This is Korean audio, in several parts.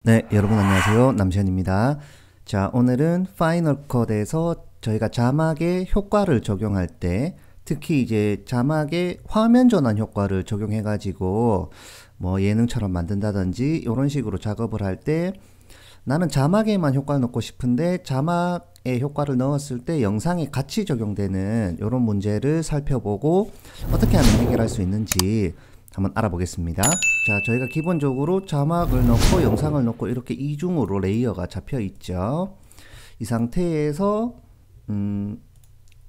네, 여러분 안녕하세요. 남시현입니다. 자, 오늘은 파이널 컷에서 저희가 자막에 효과를 적용할 때, 특히 이제 자막에 화면 전환 효과를 적용해 가지고 뭐 예능처럼 만든다든지 이런 식으로 작업을 할 때, 나는 자막에만 효과를 넣고 싶은데 자막에 효과를 넣었을 때 영상에 같이 적용되는 이런 문제를 살펴보고 어떻게 하면 해결할 수 있는지 한번 알아보겠습니다. 자, 저희가 기본적으로 자막을 넣고 영상을 넣고 이렇게 이중으로 레이어가 잡혀 있죠. 이 상태에서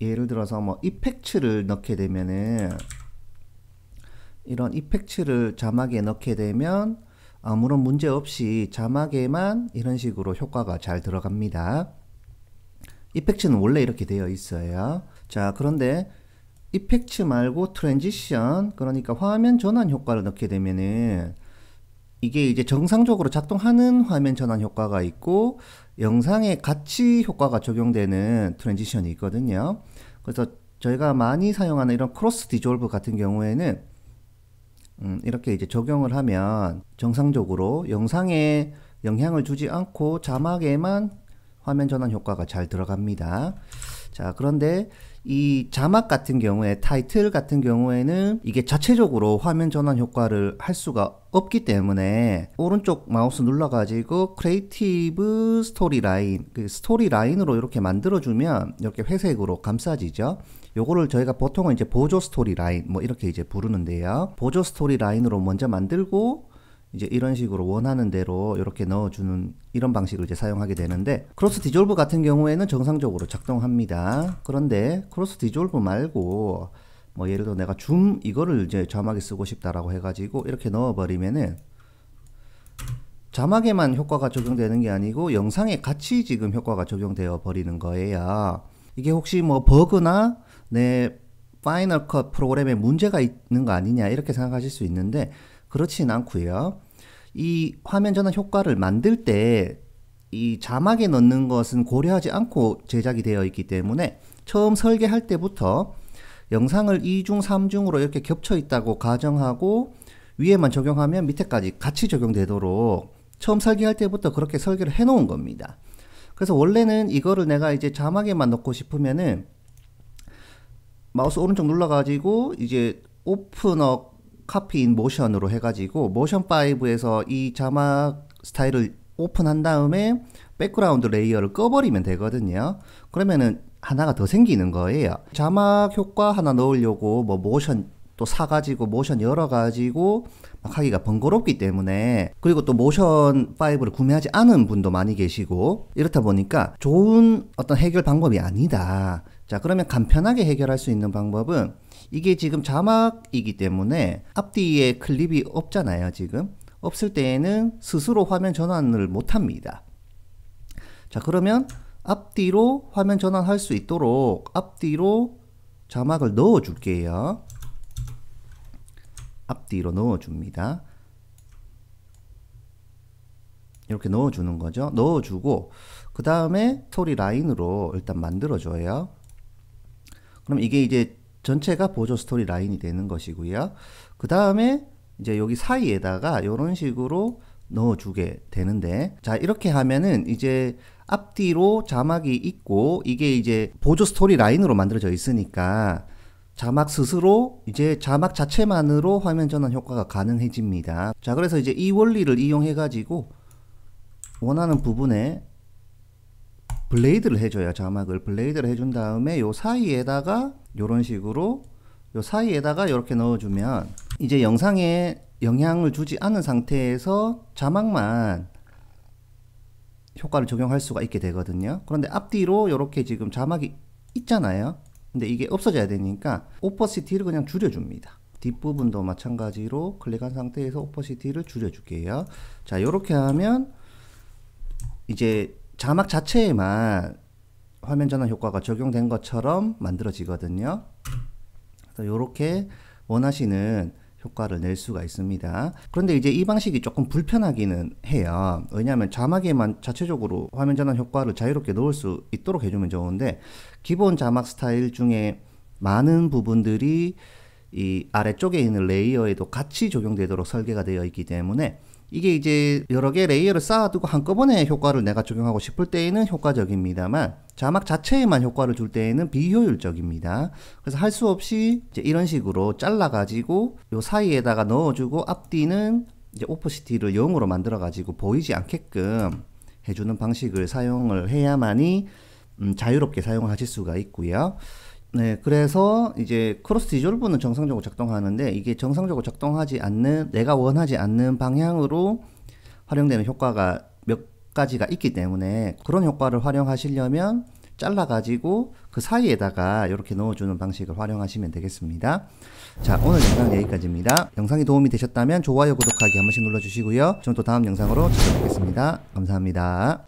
예를 들어서 뭐 이펙트를 넣게 되면은, 이런 이펙트를 자막에 넣게 되면 아무런 문제 없이 자막에만 이런 식으로 효과가 잘 들어갑니다. 이펙트는 원래 이렇게 되어 있어요. 자, 그런데 이펙트 말고 트랜지션, 그러니까 화면 전환 효과를 넣게 되면은 이게 이제 정상적으로 작동하는 화면 전환 효과가 있고 영상에 같이 효과가 적용되는 트랜지션이 있거든요. 그래서 저희가 많이 사용하는 이런 크로스 디졸브 같은 경우에는 이렇게 이제 적용을 하면 정상적으로 영상에 영향을 주지 않고 자막에만 화면 전환 효과가 잘 들어갑니다. 자, 그런데 이 자막 같은 경우에, 타이틀 같은 경우에는 이게 자체적으로 화면 전환 효과를 할 수가 없기 때문에 오른쪽 마우스 눌러가지고 크리에이티브 스토리 라인, 그 스토리 라인으로 이렇게 만들어주면 이렇게 회색으로 감싸지죠. 요거를 저희가 보통은 이제 보조 스토리 라인 뭐 이렇게 이제 부르는데요. 보조 스토리 라인으로 먼저 만들고 이제 이런 식으로 원하는 대로 이렇게 넣어주는 이런 방식을 이제 사용하게 되는데, 크로스 디졸브 같은 경우에는 정상적으로 작동합니다. 그런데 크로스 디졸브 말고 뭐 예를 들어 내가 줌 이거를 이제 자막에 쓰고 싶다라고 해가지고 이렇게 넣어버리면은 자막에만 효과가 적용되는 게 아니고 영상에 같이 지금 효과가 적용되어 버리는 거예요. 이게 혹시 뭐 버그나 내 파이널 컷 프로그램에 문제가 있는 거 아니냐 이렇게 생각하실 수 있는데, 그렇진 않고요. 이 화면 전환 효과를 만들 때 이 자막에 넣는 것은 고려하지 않고 제작이 되어 있기 때문에 처음 설계할 때부터 영상을 2중, 3중으로 이렇게 겹쳐 있다고 가정하고 위에만 적용하면 밑에까지 같이 적용되도록 처음 설계할 때부터 그렇게 설계를 해 놓은 겁니다. 그래서 원래는 이거를 내가 이제 자막에만 넣고 싶으면은 마우스 오른쪽 눌러가지고 이제 오픈어 카피 인 모션으로 해가지고 모션 5에서 이 자막 스타일을 오픈한 다음에 백그라운드 레이어를 꺼버리면 되거든요. 그러면은 하나가 더 생기는 거예요. 자막 효과 하나 넣으려고 뭐 모션 또 사가지고 모션 열어가지고 막 하기가 번거롭기 때문에, 그리고 또 모션 5를 구매하지 않은 분도 많이 계시고 이렇다 보니까 좋은 어떤 해결 방법이 아니다. 자, 그러면 간편하게 해결할 수 있는 방법은, 이게 지금 자막이기 때문에 앞뒤에 클립이 없잖아요. 지금 없을 때에는 스스로 화면 전환을 못 합니다. 자, 그러면 앞뒤로 화면 전환할 수 있도록 앞뒤로 자막을 넣어 줄게요. 앞뒤로 넣어 줍니다. 이렇게 넣어 주는 거죠. 넣어 주고 그 다음에 스토리 라인으로 일단 만들어 줘요. 그럼 이게 이제 전체가 보조 스토리 라인이 되는 것이고요. 그 다음에 이제 여기 사이에다가 이런 식으로 넣어주게 되는데, 자, 이렇게 하면은 이제 앞뒤로 자막이 있고 이게 이제 보조 스토리 라인으로 만들어져 있으니까 자막 스스로 이제 자막 자체만으로 화면 전환 효과가 가능해집니다. 자, 그래서 이제 이 원리를 이용해 가지고 원하는 부분에 블레이드를 해줘요. 자막을 블레이드를 해준 다음에 요 사이에다가 요런 식으로 요 사이에다가 이렇게 넣어주면 이제 영상에 영향을 주지 않은 상태에서 자막만 효과를 적용할 수가 있게 되거든요. 그런데 앞뒤로 이렇게 지금 자막이 있잖아요. 근데 이게 없어져야 되니까 오퍼시티를 그냥 줄여줍니다. 뒷부분도 마찬가지로 클릭한 상태에서 오퍼시티를 줄여줄게요. 자, 이렇게 하면 이제 자막 자체에만 화면 전환 효과가 적용된 것처럼 만들어지거든요. 그래서 이렇게 원하시는 효과를 낼 수가 있습니다. 그런데 이제 이 방식이 조금 불편하기는 해요. 왜냐하면 자막에만 자체적으로 화면 전환 효과를 자유롭게 넣을 수 있도록 해주면 좋은데, 기본 자막 스타일 중에 많은 부분들이 이 아래쪽에 있는 레이어에도 같이 적용되도록 설계가 되어 있기 때문에 이게 이제 여러 개 레이어를 쌓아두고 한꺼번에 효과를 내가 적용하고 싶을 때에는 효과적입니다만 자막 자체에만 효과를 줄 때에는 비효율적입니다. 그래서 할 수 없이 이제 이런 식으로 잘라 가지고 요 사이에다가 넣어주고 앞뒤는 이제 오퍼시티를 0으로 만들어 가지고 보이지 않게끔 해주는 방식을 사용을 해야만이 자유롭게 사용을 하실 수가 있고요. 네, 그래서 이제 크로스 디졸브는 정상적으로 작동하는데 이게 정상적으로 작동하지 않는, 내가 원하지 않는 방향으로 활용되는 효과가 몇 가지가 있기 때문에 그런 효과를 활용하시려면 잘라 가지고 그 사이에다가 이렇게 넣어주는 방식을 활용하시면 되겠습니다. 자, 오늘 영상 여기까지입니다. 영상이 도움이 되셨다면 좋아요, 구독하기 한 번씩 눌러주시고요. 저는 또 다음 영상으로 찾아뵙겠습니다. 감사합니다.